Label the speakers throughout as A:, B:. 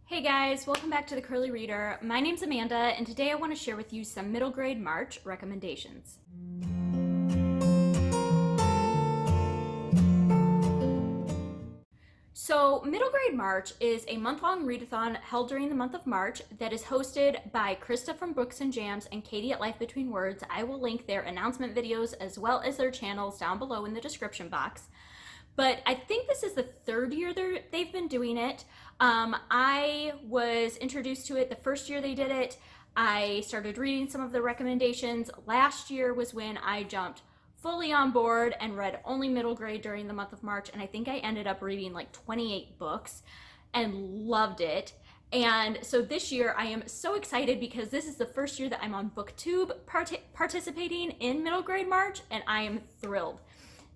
A: Hey guys, welcome back to the Curly Reader. My name's Amanda, and today I want to share with you some middle grade March recommendations. So, Middle Grade March is a month-long readathon held during the month of March that is hosted by Krista from Books and Jams and Katie at Life Between Words. I will link their announcement videos as well as their channels down below in the description box. But I think this is the third year they've been doing it. I was introduced to it the first year they did it. I started reading some of the recommendations. Last year was when I jumped fully on board and read only middle grade during the month of March, and I think I ended up reading like 28 books and loved it. And so this year I am so excited because this is the first year that I'm on BookTube participating in middle grade March, and I am thrilled.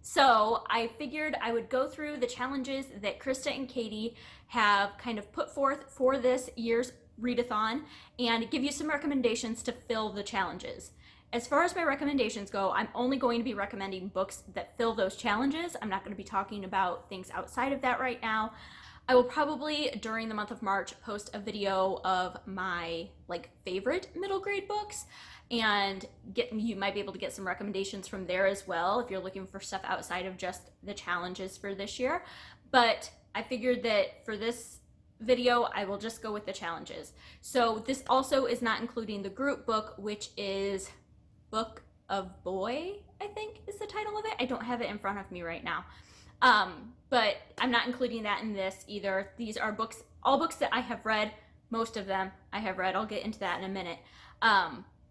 A: So I figured I would go through the challenges that Krista and Katie have kind of put forth for this year's readathon and give you some recommendations to fill the challenges. As far as my recommendations go, I'm only going to be recommending books that fill those challenges. I'm not going to be talking about things outside of that right now. I will probably, during the month of March, post a video of my favorite middle grade books, and you might be able to get some recommendations from there as well if you're looking for stuff outside of just the challenges for this year. But I figured that for this video, I will just go with the challenges. So this also is not including the group book, which is Book of Boy, I think is the title of it. I don't have it in front of me right now. But I'm not including that in this either. These are books, all books that I have read. Most of them I have read. I'll get into that in a minute.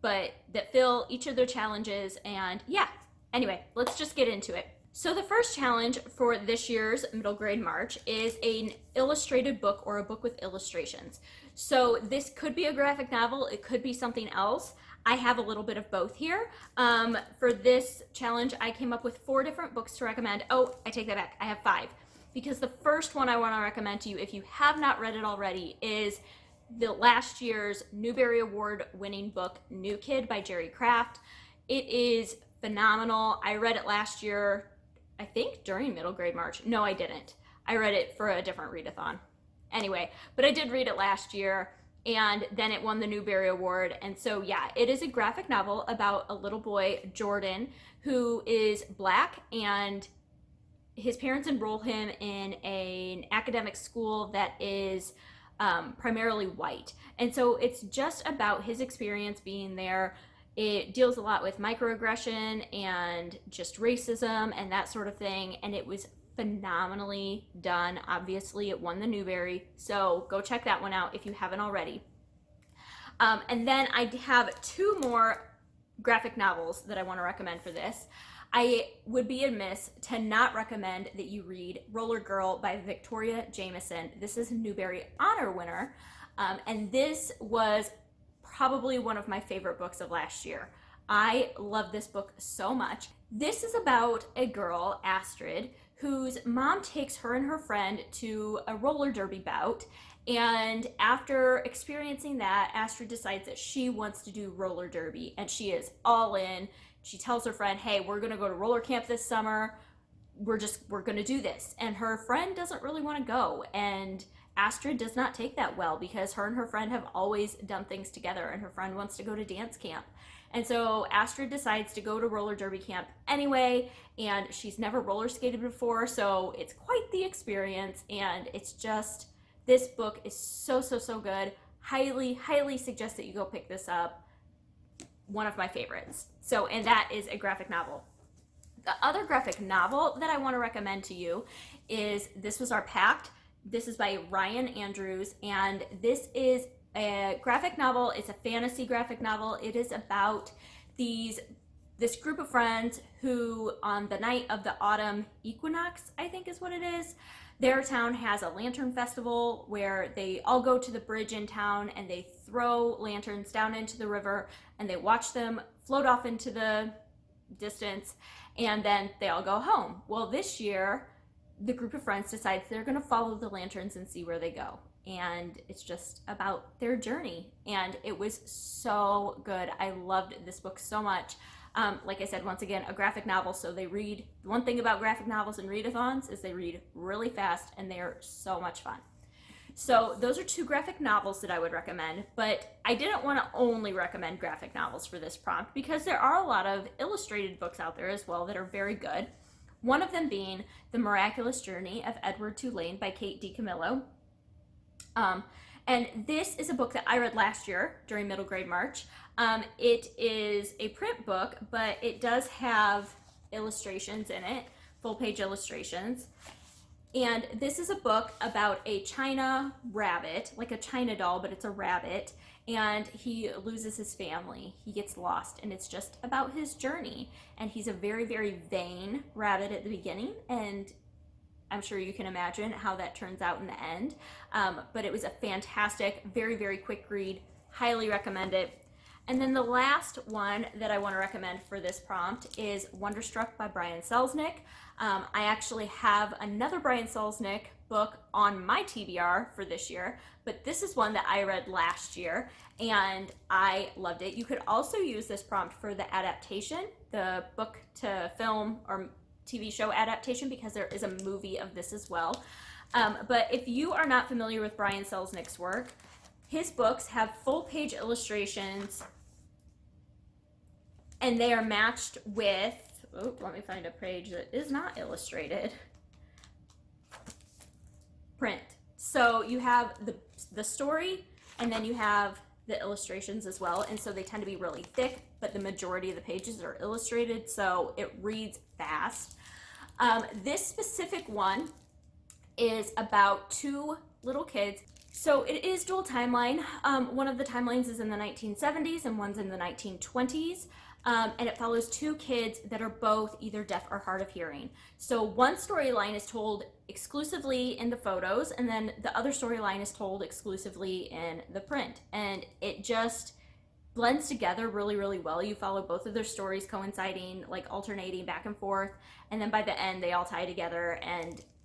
A: But that fill each of their challenges, and yeah. Anyway, let's just get into it. So the first challenge for this year's middle grade March is an illustrated book or a book with illustrations. So this could be a graphic novel, it could be something else. I have a little bit of both here. For this challenge, I came up with 4 different books to recommend. Oh, I take that back, I have 5. Because the first one I want to recommend to you, if you have not read it already, is the last year's Newbery Award winning book, New Kid by Jerry Craft. It is phenomenal. I read it last year, I think during middle grade March. No, I didn't. I read it for a different readathon. Anyway, but I did read it last year, and then it won the Newbery Award. And so yeah, it is a graphic novel about a little boy, Jordan, who is Black, and his parents enroll him in an academic school that is primarily white. And so it's just about his experience being there. It deals a lot with microaggression and just racism and that sort of thing. And it was phenomenally done. Obviously, it won the Newbery. So go check that one out if you haven't already. And then I have 2 more graphic novels that I want to recommend for this. I would be amiss to not recommend that you read Roller Girl by Victoria Jameson. This is a Newbery Honor winner, and this was probably one of my favorite books of last year. I love this book so much. This is about a girl, Astrid, whose mom takes her and her friend to a roller derby bout, and after experiencing that, Astrid decides that she wants to do roller derby, and she is all in. She tells her friend, hey, we're gonna go to roller camp this summer. We're gonna do this. And her friend doesn't really wanna go. And Astrid does not take that well because her and her friend have always done things together, and her friend wants to go to dance camp. And so Astrid decides to go to roller derby camp anyway, and she's never roller skated before, so it's quite the experience. And it's just, this book is so good. Highly suggest that you go pick this up. One of my favorites. So, and that is a graphic novel. The other graphic novel that I want to recommend to you is This Was Our Pact. This is by Ryan Andrews, and this is a graphic novel. It's a fantasy graphic novel. It is about this group of friends who, on the night of the autumn equinox, I think is what it is, their town has a lantern festival where they all go to the bridge in town and they throw lanterns down into the river and they watch them float off into the distance, and then they all go home. Well, this year, the group of friends decides they're gonna follow the lanterns and see where they go. And it's just about their journey. And it was so good. I loved this book so much. Like I said, once again, a graphic novel, so they read, one thing about graphic novels and readathons is they read really fast and they're so much fun. So those are two graphic novels that I would recommend, but I didn't want to only recommend graphic novels for this prompt because there are a lot of illustrated books out there as well that are very good. One of them being The Miraculous Journey of Edward Tulane by Kate DiCamillo. And this is a book that I read last year during middle grade March. It is a print book, but it does have illustrations in it, full page illustrations. And this is a book about a China rabbit, like a China doll, but it's a rabbit, and he loses his family. He gets lost, and it's just about his journey. And he's a very, very vain rabbit at the beginning, and I'm sure you can imagine how that turns out in the end. But it was a fantastic, very, very quick read. Highly recommend it. And then the last one that I want to recommend for this prompt is Wonderstruck by Brian Selznick. I actually have another Brian Selznick book on my TBR for this year, but this is one that I read last year and I loved it. You could also use this prompt for the adaptation, the book to film or TV show adaptation, because there is a movie of this as well. But if you are not familiar with Brian Selznick's work, his books have full page illustrations and they are matched with, oh, let me find a page that is not illustrated, print. So you have the story and then you have the illustrations as well. And so they tend to be really thick, but the majority of the pages are illustrated, so it reads fast. This specific one is about two little kids. So it is dual timeline. One of the timelines is in the 1970s and one's in the 1920s. And it follows two kids that are both either deaf or hard of hearing. So one storyline is told exclusively in the photos, and then the other storyline is told exclusively in the print. And it just blends together really, really well. You follow both of their stories coinciding, like alternating back and forth, and then by the end they all tie together,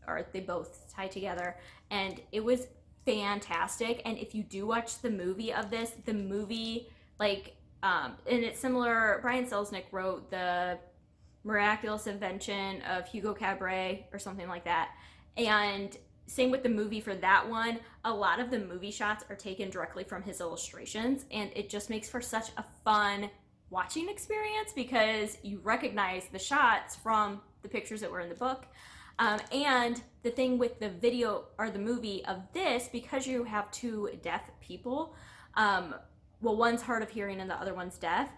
A: or they both tie together, and it was fantastic. And if you do watch the movie of this, the movie, and it's similar, Brian Selznick wrote The Miraculous Invention of Hugo Cabret or something like that, and same with the movie for that one. A lot of the movie shots are taken directly from his illustrations, and it just makes for such a fun watching experience because you recognize the shots from the pictures that were in the book. And the thing with the video or the movie of this, because you have two deaf people, well, one's hard of hearing and the other one's deaf,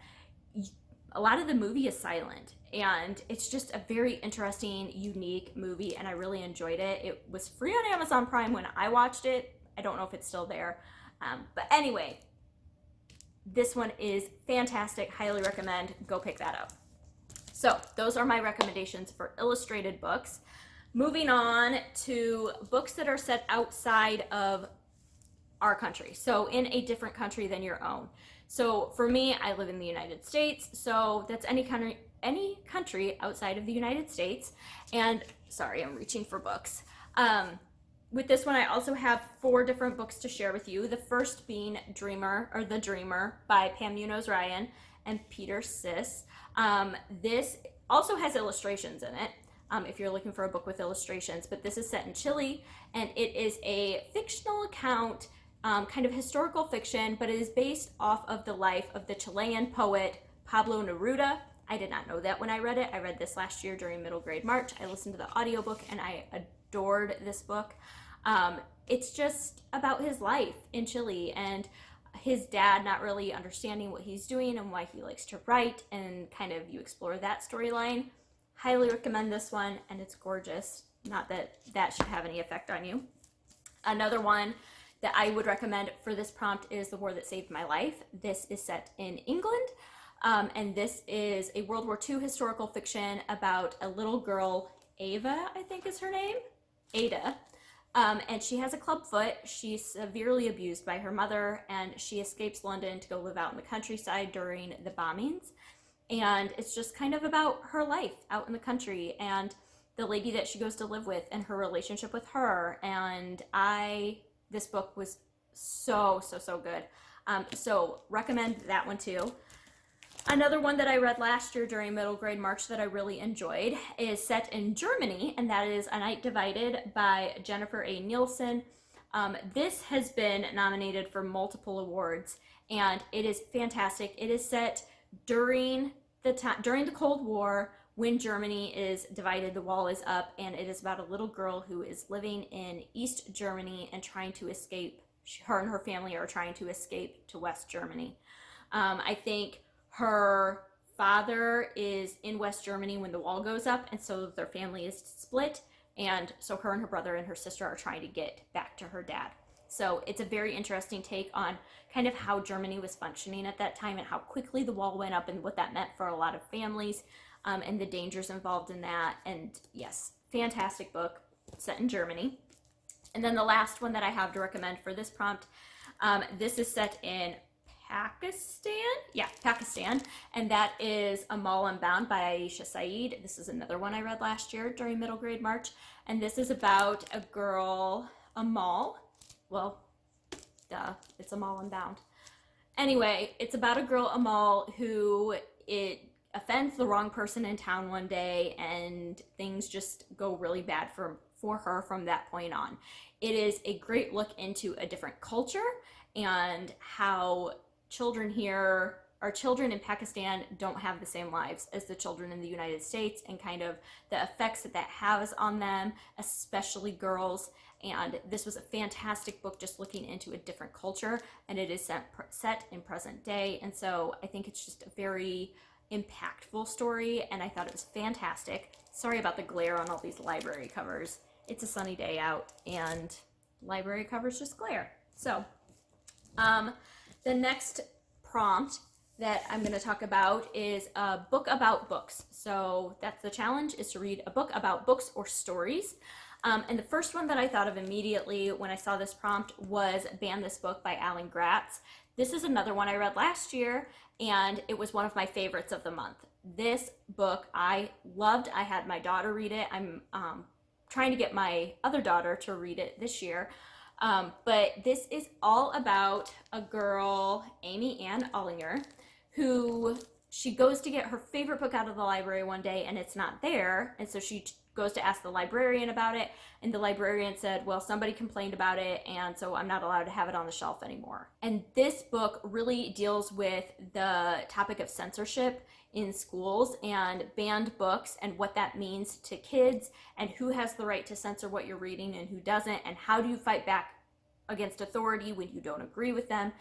A: a lot of the movie is silent, and it's just a very interesting, unique movie, and I really enjoyed it. It was free on Amazon Prime when I watched it. I don't know if it's still there, but anyway, this one is fantastic. Highly recommend. Go pick that up. So those are my recommendations for illustrated books. Moving on to books that are set outside of our country, so in a different country than your own. So for me, I live in the United States, so that's any country outside of the United States. And sorry, I'm reaching for books. With this one, I also have 4 different books to share with you. The first being The Dreamer by Pam Munoz-Ryan and Peter Siss. This also has illustrations in it, if you're looking for a book with illustrations, but this is set in Chile, and it is a fictional account, kind of historical fiction, but it is based off of the life of the Chilean poet Pablo Neruda. I did not know that when I read it. I read this last year during middle grade March. I listened to the audiobook and I adored this book. It's just about his life in Chile and his dad not really understanding what he's doing and why he likes to write, and kind of you explore that storyline. Highly recommend this one, and it's gorgeous. Not that that should have any effect on you. Another one that I would recommend for this prompt is The War That Saved My Life. This is set in England, and this is a World War II historical fiction about a little girl, Ava, I think is her name, Ada, and she has a club foot. She's severely abused by her mother, and she escapes London to go live out in the countryside during the bombings, and it's just kind of about her life out in the country and the lady that she goes to live with and her relationship with her. And this book was so good. So recommend that one too. Another one that I read last year during middle grade March that I really enjoyed is set in Germany, and that is A Night Divided by Jennifer A. Nielsen. This has been nominated for multiple awards, and it is fantastic. It is set during the Cold War, when Germany is divided, the wall is up, and it is about a little girl who is living in East Germany and trying to escape. Her and her family are trying to escape to West Germany. I think her father is in West Germany when the wall goes up, and so their family is split, and so her and her brother and her sister are trying to get back to her dad. So it's a very interesting take on kind of how Germany was functioning at that time and how quickly the wall went up and what that meant for a lot of families, and the dangers involved in that. And yes, fantastic book set in Germany. And then the last one that I have to recommend for this prompt, this is set in Pakistan. Yeah, Pakistan. And that is Amal Unbound by Aisha Saeed. This is another one I read last year during middle grade March. And this is about a girl, Amal. Well, duh, it's Amal Unbound. Anyway, it's about a girl, Amal, who offends the wrong person in town one day, and things just go really bad for her from that point on. It is a great look into a different culture and how children in Pakistan don't have the same lives as the children in the United States, and kind of the effects that has on them, especially girls. And this was a fantastic book just looking into a different culture, and it is set in present day. And so I think it's just a very impactful story, and I thought it was fantastic. Sorry about the glare on all these library covers. It's a sunny day out, and library covers just glare. So the next prompt that I'm going to talk about is a book about books. So that's the challenge, is to read a book about books or stories. And the first one that I thought of immediately when I saw this prompt was Ban This Book by Alan Gratz. This is another one I read last year, and it was one of my favorites of the month. This book I loved. I had my daughter read it. I'm trying to get my other daughter to read it this year. But this is all about a girl, Amy Ann Ollinger, who she goes to get her favorite book out of the library one day, and it's not there. And so she goes to ask the librarian about it, and the librarian said, well, somebody complained about it, and so I'm not allowed to have it on the shelf anymore. And this book really deals with the topic of censorship in schools and banned books, and what that means to kids, and who has the right to censor what you're reading and who doesn't, and how do you fight back against authority when you don't agree with them.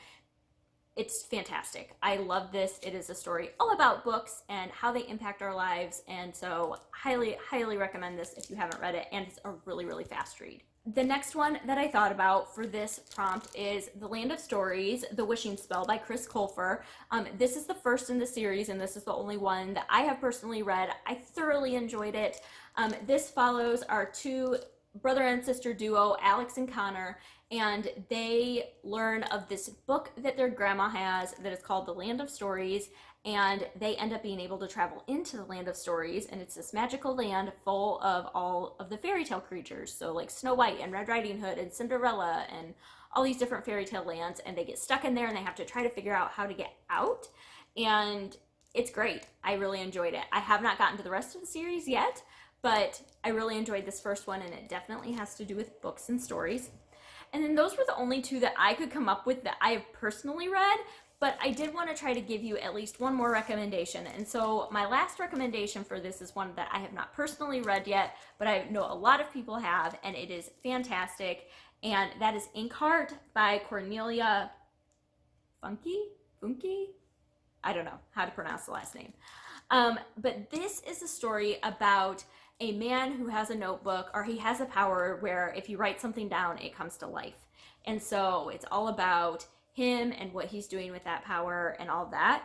A: It's fantastic. I love this. It is a story all about books and how they impact our lives, and so highly, highly recommend this if you haven't read it, and it's a really, really fast read. The next one that I thought about for this prompt is The Land of Stories, The Wishing Spell by Chris Colfer. This is the first in the series, and this is the only one that I have personally read. I thoroughly enjoyed it. This follows our two brother and sister duo, Alex and Connor, and they learn of this book that their grandma has that is called The Land of Stories, and they end up being able to travel into the Land of Stories, and it's this magical land full of all of the fairy tale creatures, so like Snow White and Red Riding Hood and Cinderella and all these different fairy tale lands, and they get stuck in there and they have to try to figure out how to get out, and it's great. I really enjoyed it. I have not gotten to the rest of the series yet, but I really enjoyed this first one, and it definitely has to do with books and stories. And then those were the only two that I could come up with that I have personally read, but I did want to try to give you at least one more recommendation. And so my last recommendation for this is one that I have not personally read yet, but I know a lot of people have, and it is fantastic. And that is Inkheart by Cornelia Funke? I don't know how to pronounce the last name. But this is a story about a man who has a notebook, or he has a power where if you write something down, it comes to life. And so it's all about him and what he's doing with that power and all that.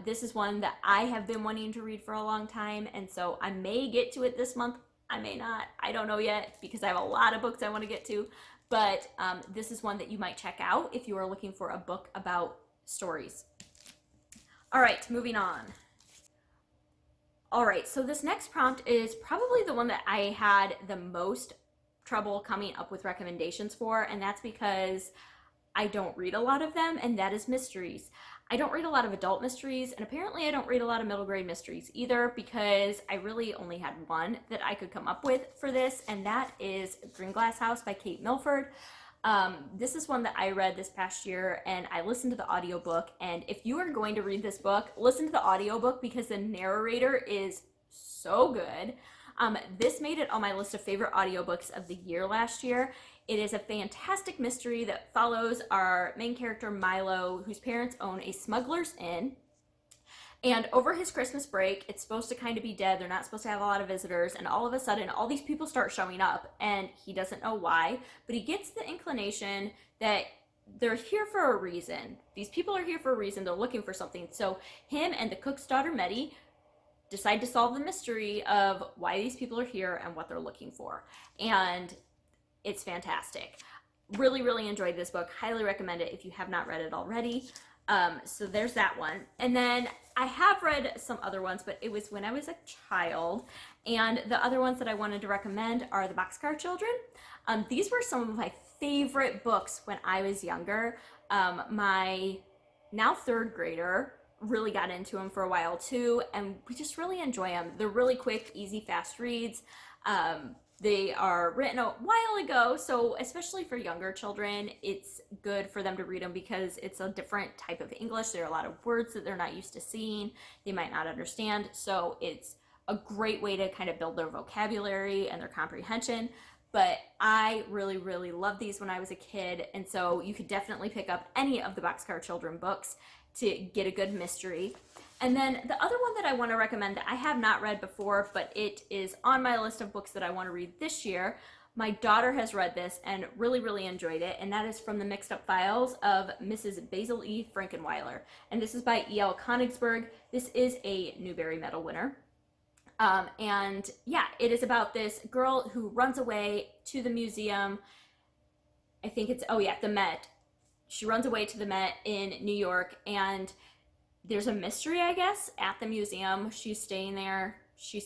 A: This is one that I have been wanting to read for a long time, and so I may get to it this month. I may not. I don't know yet, because I have a lot of books I want to get to. But this is one that you might check out if you are looking for a book about stories. All right, moving on. All right, so this next prompt is probably the one that I had the most trouble coming up with recommendations for, and that's because I don't read a lot of them, and that is mysteries. I don't read a lot of adult mysteries, and apparently I don't read a lot of middle grade mysteries either, because I really only had one that I could come up with for this, and that is Green Glass House by Kate Milford. This is one that I read this past year, and I listened to the audiobook. And if you are going to read this book, listen to the audiobook because the narrator is so good. This made it on my list of favorite audiobooks of the year last year. It is a fantastic mystery that follows our main character Milo, whose parents own a smuggler's inn. And over his Christmas break, it's supposed to kind of be dead. They're not supposed to have a lot of visitors. And all of a sudden, all these people start showing up, and he doesn't know why. But he gets the inclination that they're here for a reason. These people are here for a reason. They're looking for something. So him and the cook's daughter, Meddy, decide to solve the mystery of why these people are here and what they're looking for. And it's fantastic. Really, really enjoyed this book. Highly recommend it if you have not read it already. So there's that one. And then I have read some other ones, but it was when I was a child. And the other ones that I wanted to recommend are the Boxcar Children. These were some of my favorite books when I was younger. My now third grader really got into them for a while too, and we just really enjoy them. They're really quick, easy, fast reads. They are written a while ago, so especially for younger children, it's good for them to read them because it's a different type of English. There are a lot of words that they're not used to seeing, they might not understand, so it's a great way to kind of build their vocabulary and their comprehension. But I really, really loved these when I was a kid, and so you could definitely pick up any of the Boxcar Children books to get a good mystery. And then the other one that I want to recommend that I have not read before, but it is on my list of books that I want to read this year. My daughter has read this and really, really enjoyed it, and that is From the Mixed Up Files of Mrs. Basil E. Frankenweiler. And this is by E.L. Konigsberg. This is a Newbery Medal winner. And yeah, it is about this girl who runs away to the museum. I think it's, oh yeah, the Met. She runs away to the Met in New York, and there's a mystery, I guess, at the museum. She's staying there. She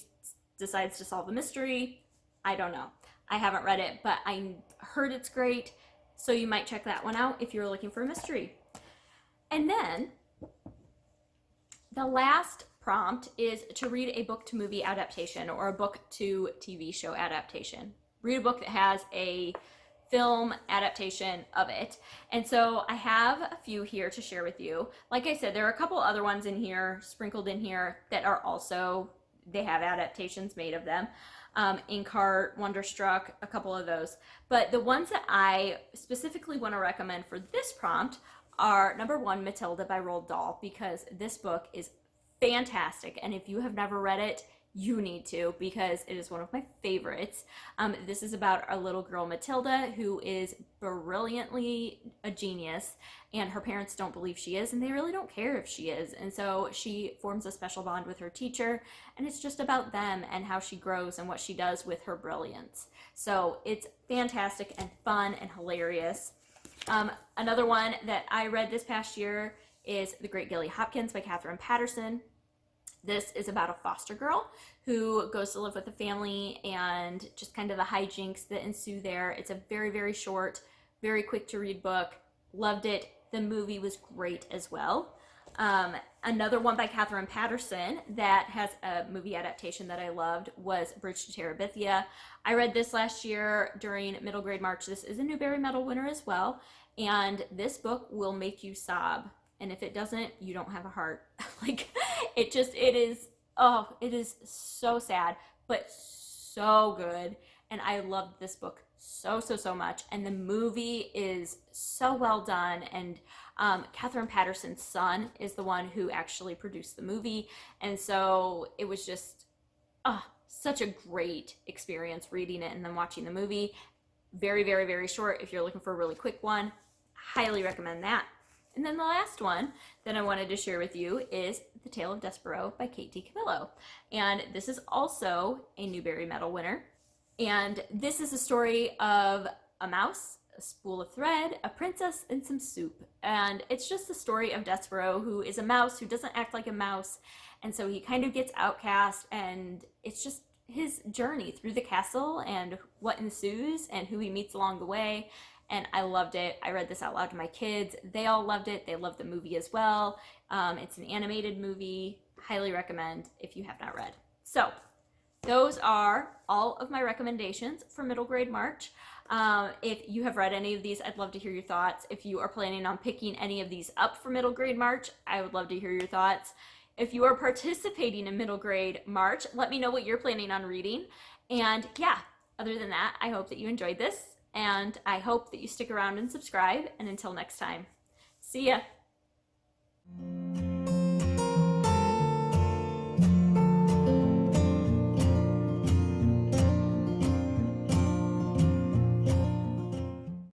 A: decides to solve the mystery. I don't know. I haven't read it, but I heard it's great, so you might check that one out if you're looking for a mystery. And then the last prompt is to read a book to movie adaptation or a book to TV show adaptation. Read a book that has a film adaptation of it. And so I have a few here to share with you. Like I said, there are a couple other ones in here, sprinkled in here, that are also, they have adaptations made of them. Inkheart, Wonderstruck, a couple of those. But the ones that I specifically want to recommend for this prompt are number one, Matilda by Roald Dahl, because this book is fantastic. And if you have never read it, you need to, because it is one of my favorites. This is about our little girl Matilda, who is brilliantly a genius, and her parents don't believe she is, and they really don't care if she is. And so she forms a special bond with her teacher, and it's just about them and how she grows and what she does with her brilliance. So it's fantastic and fun and hilarious. Another one that I read this past year is The Great Gilly Hopkins by Katherine Patterson. This is about a foster girl who goes to live with a family and just kind of the hijinks that ensue there. It's a very, very short, very quick to read book. Loved it. The movie was great as well. Another one by Katherine Patterson that has a movie adaptation that I loved was Bridge to Terabithia. I read this last year during middle grade March. This is a Newbery Medal winner as well. And this book will make you sob. And if it doesn't, you don't have a heart. Like, it is so sad, but so good. And I loved this book so much. And the movie is so well done. And Katherine Patterson's son is the one who actually produced the movie. And so it was just such a great experience reading it and then watching the movie. Very, very, very short. If you're looking for a really quick one, highly recommend that. And then the last one that I wanted to share with you is The Tale of Despereaux by Kate D. Camillo. And this is also a Newbery Medal winner. And this is a story of a mouse, a spool of thread, a princess, and some soup. And it's just the story of Despereaux, who is a mouse who doesn't act like a mouse. And so he kind of gets outcast, and it's just his journey through the castle and what ensues and who he meets along the way. And I loved it. I read this out loud to my kids. They all loved it. They loved the movie as well. It's an animated movie. Highly recommend if you have not read. So those are all of my recommendations for middle grade March. If you have read any of these, I'd love to hear your thoughts. If you are planning on picking any of these up for middle grade March, I would love to hear your thoughts. If you are participating in middle grade March, let me know what you're planning on reading. And yeah, other than that, I hope that you enjoyed this, and I hope that you stick around and subscribe. And until next time, see ya.